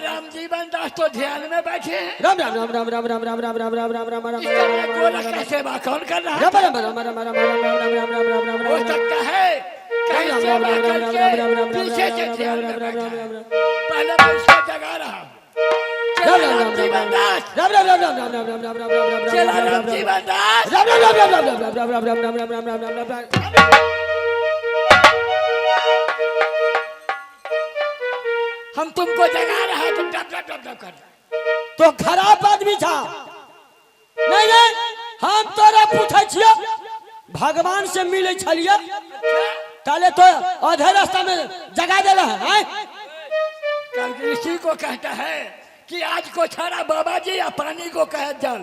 राम जीवन दास तो ध्यान में बैठे हैं। राम राम राम राम राम राम राम राम राम राम राम राम राम गोरख का सेवा कौन कर रहा है? हो सकता है कहीं सेवा करके पीछे से ध्यान में बैठा है। पहले मैं उसको जगा रहा हूँ। राम जीवन दास राम राम राम राम राम राम राम राम राम राम चला राम जीवन दास राम राम राम राम राम राम राम राम राम राम राम राम राम राम। हम तुमको जगा रहा है, तुम डब डब डब डब कर। तो खराब आदमी था। नहीं नहीं, हम तोरा पूछे छियो भगवान से मिले छलिए ताले तो आधे रास्ता में जगा देला है। कल ऋषि को कहता है कि आज को छाड़ा बाबा जी या पानी को कह जल।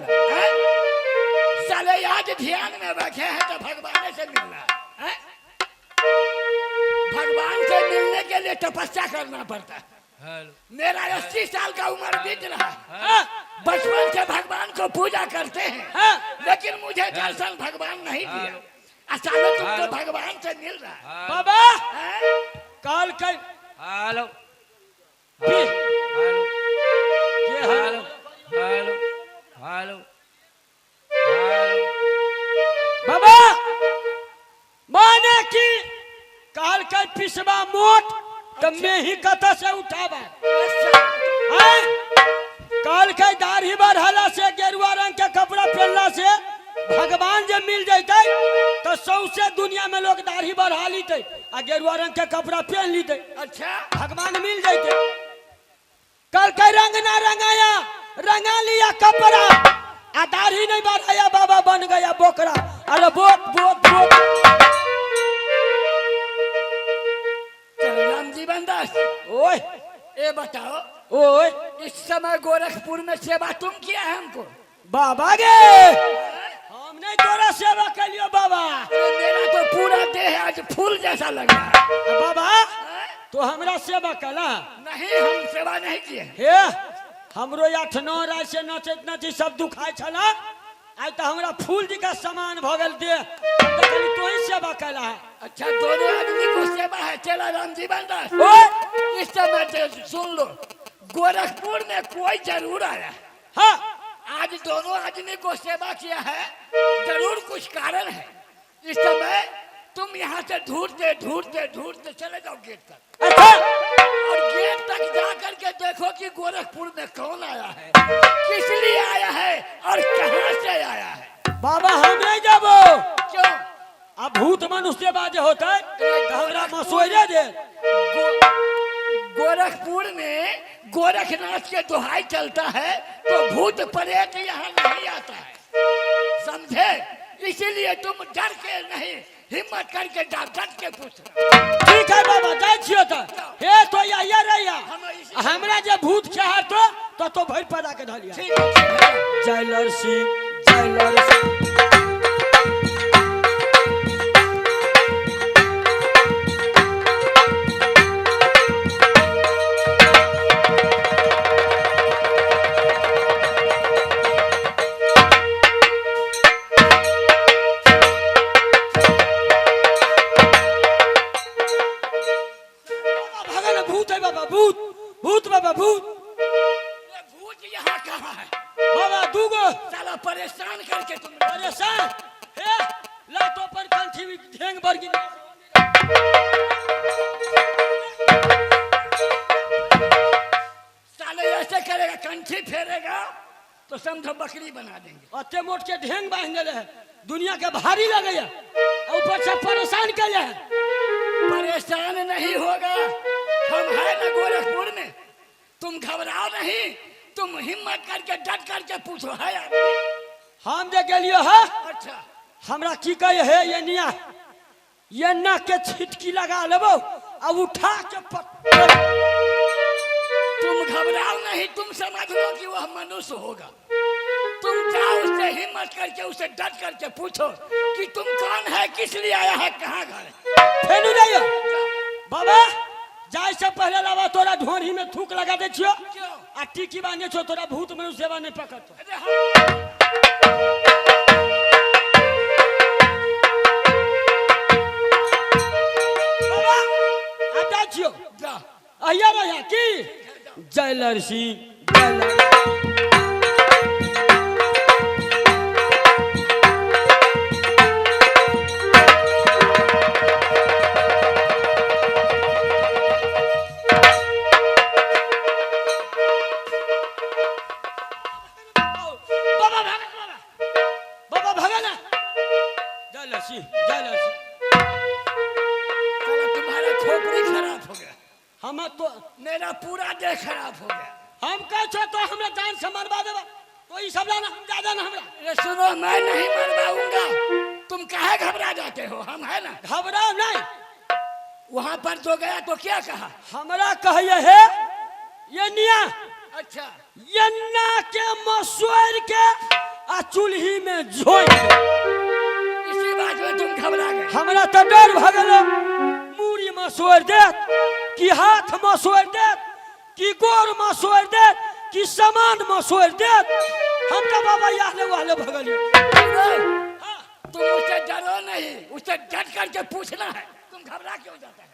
साले आज ध्यान में बैठे हैं तो भगवान से मिलना है। भगवान से मिलने के लिए तपस्या करना पड़ता है। मेरा 80 साल का उम्र बीत रहा है। बचपन से भगवान को पूजा करते हैं, लेकिन मुझे दर्शन भगवान नहीं दिया। अचानक तुम तो भगवान से मिल रहा है। बाबा काल के hello hello hello hello hello बाबा माने की काल के पिसवा मोट तो मैं ही कथा से उठावा। काल के दाढ़ी बढ़ाला से गेरुआ रंग के कपड़ा पहनला से भगवान जब मिल जाते तो सौसे दुनिया में लोग दाढ़ी बढ़ा लीते आ गेरुआ रंग के कपड़ा पहन लीते। अच्छा भगवान मिल जाते। कल के रंग ना रंगाया रंगा लिया कपड़ा आ दाढ़ी नहीं बढ़ाया बाबा बन गया बोकरा। अरे बोत बोत बोत। राम जीवन दास ओए ये बताओ, ओए इस समय गोरखपुर में सेवा तुम किया है हमको? बाबा गे हमने तोरा सेवा कर लियो बाबा। मेरा तो पूरा देह आज फूल जैसा लग रहा है। बाबा तो हमरा सेवा कला नहीं, हम सेवा नहीं किए। हे हमरो 8-9 रात से नचत नची सब दुखाई छला। आज तो हमरा फूल जी का सामान भगल दे तो ही सेवा कला है। अच्छा दोनों आदमी को सेवा है। चला राम जीवन दास इस समय सुन लो, गोरखपुर में कोई जरूर आया। हाँ आज दोनों आदमी को सेवा किया है, जरूर कुछ कारण है। इस समय तुम यहाँ से ढूंढते ढूंढते ढूंढते चले जाओ गेट तक। अच्छा और गेट तक जा करके देखो कि गोरखपुर में कौन आया है, किस लिए आया है और कहाँ से आया है। बाबा हम नहीं जाबो। क्यों? अब भूत मनुष्य बाजे होता है हमरा मसोइरे दे। गोरखपुर में गोरखनाथ के दोहाई चलता है तो भूत प्रेत यहाँ नहीं आता है, समझे? इसीलिए तुम डर के नहीं, हिम्मत करके डट के पूछ। ठीक है बाबा जाय छियो त हे तो या रहिया हमरा जे भूत चाहत तो भर पड़ा के धलिया। ठीक है जय लरसी जय लरसी। भूत यहाँ कहाँ है? बाबा दूगो साला परेशान करके तुम परेशान हे लातो पर कंठी में ढेंग बरगी। साले ऐसे करेगा, कंठी फेरेगा तो समझो बकरी बना देंगे। अते मोट के ढेंग बांध देले है, दुनिया के भारी लगेया ऊपर से परेशान कर ले। परेशान नहीं होगा, हम है ना गोरखपुर में। तुम घबराओ नहीं, तुम हिम्मत करके डट करके पूछो है आदमी। हम जे गेलियो है अच्छा हमरा की कहे है ये नाक के छिटकी लगा लेबो अब उठा के तुम घबराओ नहीं, तुम समझ लो कि वह मनुष्य होगा। तुम जाओ उससे हिम्मत करके उसे डट करके पूछो कि तुम कौन है, किस लिए आया है, कहाँ घर है। फेनु जाइयो बाबा। जाय से पहले लावा तोरा ढोरी में थूक लगा दे छियो आ टीकी बांधे छो तोरा भूत में सेवा नहीं पकड़तो। जय लड़सी जय लड़सी। तुम्हारा खोपड़ी खराब हो गया, हम तो मेरा पूरा देह खराब हो गया। हम कह छो तो हमरा जान से मरवा देबा, तो ई सब ना हम ज्यादा ना हमरा। ये सुनो, मैं नहीं मरवाऊंगा, तुम काहे घबरा जाते हो? हम है ना, घबराओ नहीं। वहां पर जो गया तो क्या कहा? हमरा कहिए है ये निया, अच्छा, ये ना के मसोर के आ चूल्ही में झोंक के। इसी बात में तुम घबरा गए। हमरा तो डर भगल, मूड़ी मसोर दे कि हाथ मसोर दे कि गोर मसोर दे कि सामान मसोर दे। हम तो बाबा याहले वाले भगलियो। तुम उससे डरो नहीं, उससे डट करके पूछना है। तुम घबरा क्यों जाते हैं?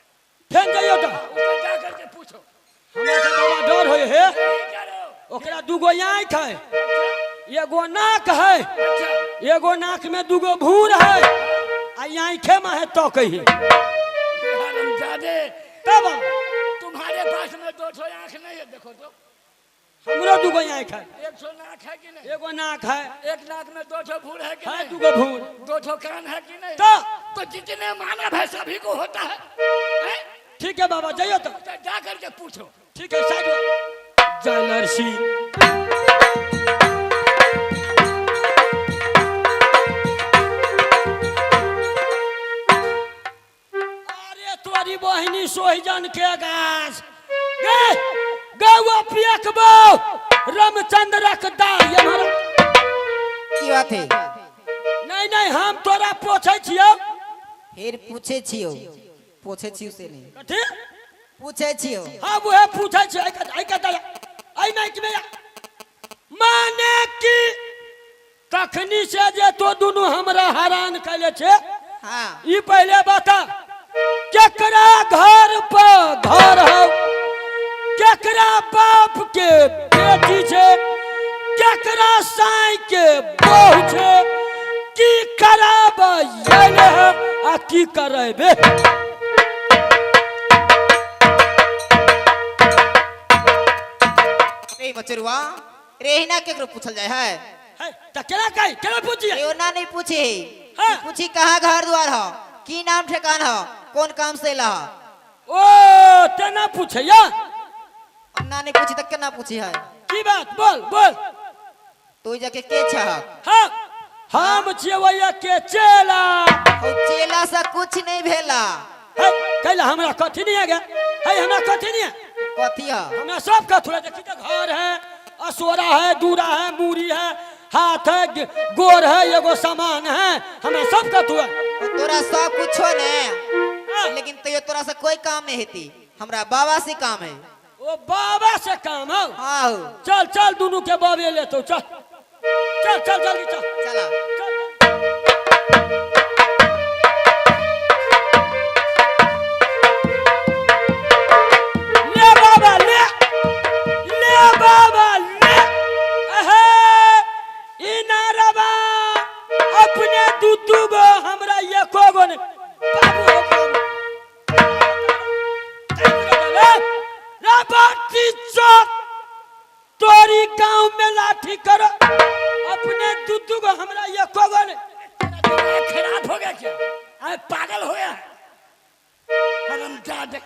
फेन जाइयो तो उससे जा करके पूछो। हमरा तो बाबा डर होय है। नहीं डरो। ओकरा दूगो आँख है, एगो नाक है, अच्छा, एगो नाक में दूगो भूर है, आ आँखे में है तो कही हरामजादे, तब तुम्हारे पास में 200 आंख नहीं है, देखो तो। हमरो दूगो आँख है, 100 नाक है कि नहीं? एगो नाक है, एक नाक में 200 भूर है कि है नहीं? दूगो भूर 200 कान है कि नहीं? तो जितने मानव है सभी को होता है, हैं? ठीक है बाबा जाइयो तो। उससे जा करके पूछो। ठीक है साइड में। जय लड़सी अरे तोरी बहिनी सोहिजन के गाछ गे गौ पियकबो रामचंद्रक दाई हमारा की बात है? नहीं नहीं हम तोरा पूछे छियो। फिर पूछे छियो, पूछे छियो से नहीं, कथी पूछे छियो। हाँ वो पूछे छियो। आई का दया आई नहीं कि भैया माने कि कखनी से जे तो दोनों हमरा हैरान कैले छे। हाँ, ई पहले बता केकरा घर पर घर हो, केकरा बाप के बेटी छे, केकरा साई के बहू छे, की कराब येले है आ की करेबे। रे बचरुआ, रेहिना केकरो पूछल जाय है? है त केना कहि केना पूछिए? एओ ना नहीं पूछे, हाँ। पूछी कहाँ घर द्वार हो, की नाम ठेकान हो, कौन काम से ला? ओ तेना पूछैया ना नहीं पूछी तक केना पूछी है? की बात बोल बोल। तू जाके के छहक? हाँ हम छियै के चेला। ओ चेला से कुछ नहीं भेला। है कैला हमरा कथी नहीं है गे? है हमरा कथी नहीं है? कथी है? हमरा सब का थोड़ा देखी तो घर है, असोरा है, दूरा है, मूरी है, हाथ है, गोर है, एगो सामान है, हमें सब का थोड़ा। ओ तोरा सब कुछो ने, लेकिन तो तोरा से कोई काम नहीं हेती, हमरा बाबा से काम है। ओ बाबा से काम हो। हाँ हो। चल चल दोनों के बाबे ले तो चल चल चल जल्दी चल चला। ले बाबा ले ले बाबा ले। इनारबा अपने दूधू गो हमरा ये कोगो ने बाबू हो राबाती चौक तोरी गांव में लाठी करो अपने दूधू गो हमरा ये कोगो ने। दिमाग खराब हो गया क्या? आए पागल हो गया? हरामजादे,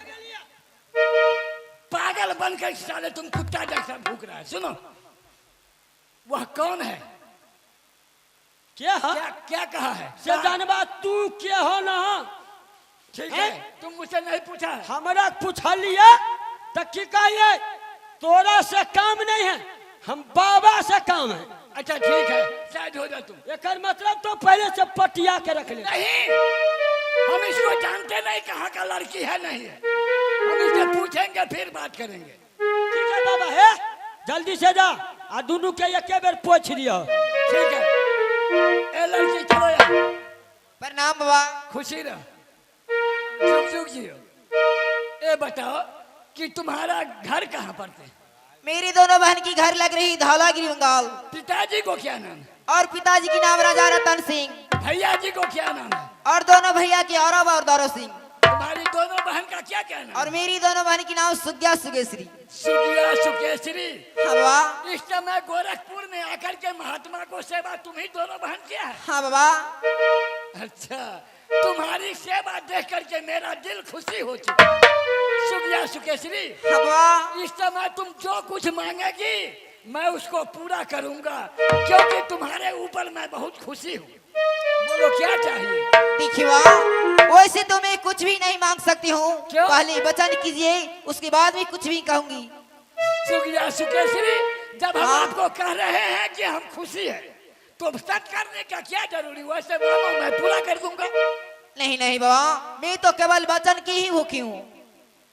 पागल बनकर साले तुम कुत्ता जैसा भूख रहा है। सुनो, वह कौन है? क्या है क्या क्या कहा है? से जानबा तू क्या हो ना? ठीक है, तुम मुझसे नहीं पूछा है। हमरा पूछा लिया तो की कहिए तोरा से काम नहीं है, हम बाबा से काम है। अच्छा ठीक है, शायद हो जा तुम। एक मतलब तो पहले से पटिया के रख ले। नहीं, हम इसको जानते नहीं, कहाँ का लड़की है नहीं है। हम इससे पूछेंगे फिर बात करेंगे। ठीक है बाबा है, जल्दी से जा आ दोनों के एक बेर पूछ लियो। ठीक है, ए लड़की चलो यार। प्रणाम बाबा। खुशी रहो, जुग जुग जियो। ए बताओ कि तुम्हारा घर कहाँ पड़ते है? मेरी दोनों बहन की घर लग रही धौलागिरी बंगाल। पिताजी को क्या नाम है? और पिताजी की नाम राजा रतन सिंह। भैया जी को क्या नाम है? और दोनों भैया की औरब और दौरो सिंह। तुम्हारी दोनों बहन का क्या कहना है? और मेरी दोनों बहन की नाम सुग्या सुगेश्री। सुगिया सुकेश्री। हाँ बाबा। इस समय गोरखपुर में आकर के महात्मा को सेवा तुम ही दोनों बहन किया है? हाँ बाबा। अच्छा, तुम्हारी सेवा देख करके मेरा दिल खुशी हो चुका। सुगिया सुकेश्री, हाँ बाबा। इस समय तुम जो कुछ मांगेगी मैं उसको पूरा करूंगा, क्योंकि तुम्हारे ऊपर मैं बहुत खुशी हूँ। बोलो क्या चाहिए? देखिए बाबा, वैसे तो मैं कुछ भी नहीं मांग सकती हूँ। क्यों? पहले वचन कीजिए, उसके बाद भी कुछ भी कहूंगी। सुगिया सुकेश्री, जब हम हाँ। आपको कह रहे हैं कि हम खुशी है तो सच करने का क्या जरूरी? वैसे मानो मैं पूरा कर दूंगा। नहीं नहीं बाबा, मैं तो केवल वचन की ही भूखी हूँ।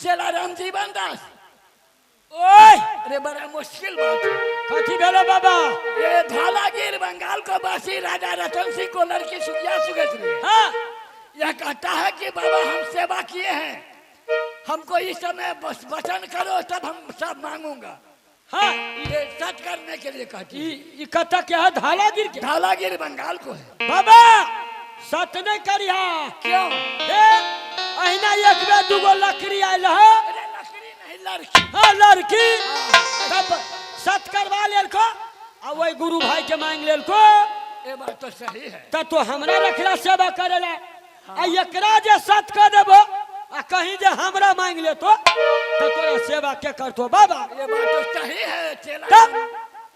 चला राम जीवन दास, ओए अरे बड़ा मुश्किल बात है। कथी भेलो बाबा? ये धौलागिर बंगाल को बासी राजा रतन सिंह को लड़की सुगिया सुकेश्री है। हाँ यह कहता है कि बाबा हम सेवा किए हैं, हमको इस समय बस वचन करो तब हम सब मांगूंगा। हाँ ये सच करने के लिए कहती है। ई कथा क्या है? धालागिर के धौलागिर बंगाल को है। बाबा सत नहीं करिया। क्यों? अहिना एक बे दूगो लकड़ी आयल है। अरे लकड़ी नहीं, लड़की। हाँ लड़की तब सत करवा लेल को आ वही गुरु भाई के मांग लेल को। ये बात तो सही है। त तो हमरा रखला सेवा करेला आ एकरा जे सत कर देबो आ कहीं जे हमरा मांग ले तो तोरा सेवा के करतो बाबा। ये बात तो सही है चेला। तब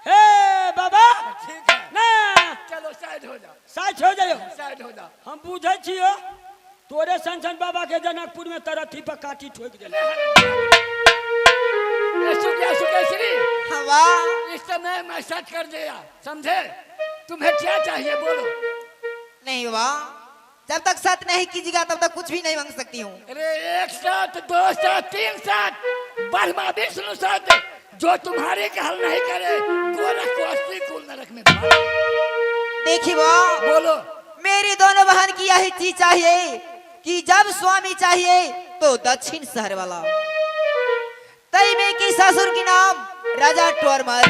हे बाबा ठीक है, ना चलो साइड हो जाओ, साच हो जायो। साइड हो जाओ। हम बुझे छियो तोरे संसन बाबा के जनकपुर में तरथी पर काटी ठोक देले। ये सुगिया सुकेश्री, हाँ बाबा। इस समय मैं सच कर दिया, समझे? तुम्हें क्या चाहिए बोलो? नहीं बाबा, जब तक सत नहीं कीजिएगा तब तक कुछ भी नहीं मांग सकती हूँ। अरे 1 साथ 2 साथ 3 साथ ब्रह्मा विष्णु साथ, जो तुम्हारे कहल नहीं करे गोरख को 80 कुल नरक में डाल। देखिए बाबा, बोलो। मेरी दोनों बहन की यही चीज चाहिए कि जब स्वामी चाहिए तो दक्षिण शहर वाला। तैमे की ससुर की नाम राजा टोरमल,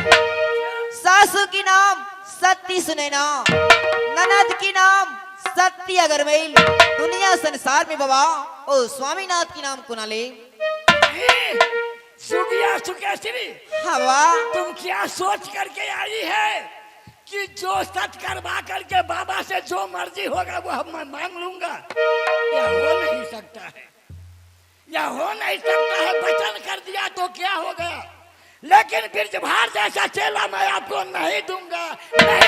सासू की नाम सती सुनैना, ननद की नाम सती अगरमेल। दुनिया संसार में बाबा ओ स्वामीनाथ की नाम को ना ले। सुगिया सुकेश्री, हाँ बाबा। तुम क्या सोच करके आई है कि जो सच करवा करके बाबा से जो मर्जी होगा वो हम मांग लूंगा? यह हो नहीं सकता है, यह हो नहीं सकता है। वचन कर दिया तो क्या हो गया, लेकिन ब्रजभार जैसा चेला मैं आपको नहीं दूंगा, नहीं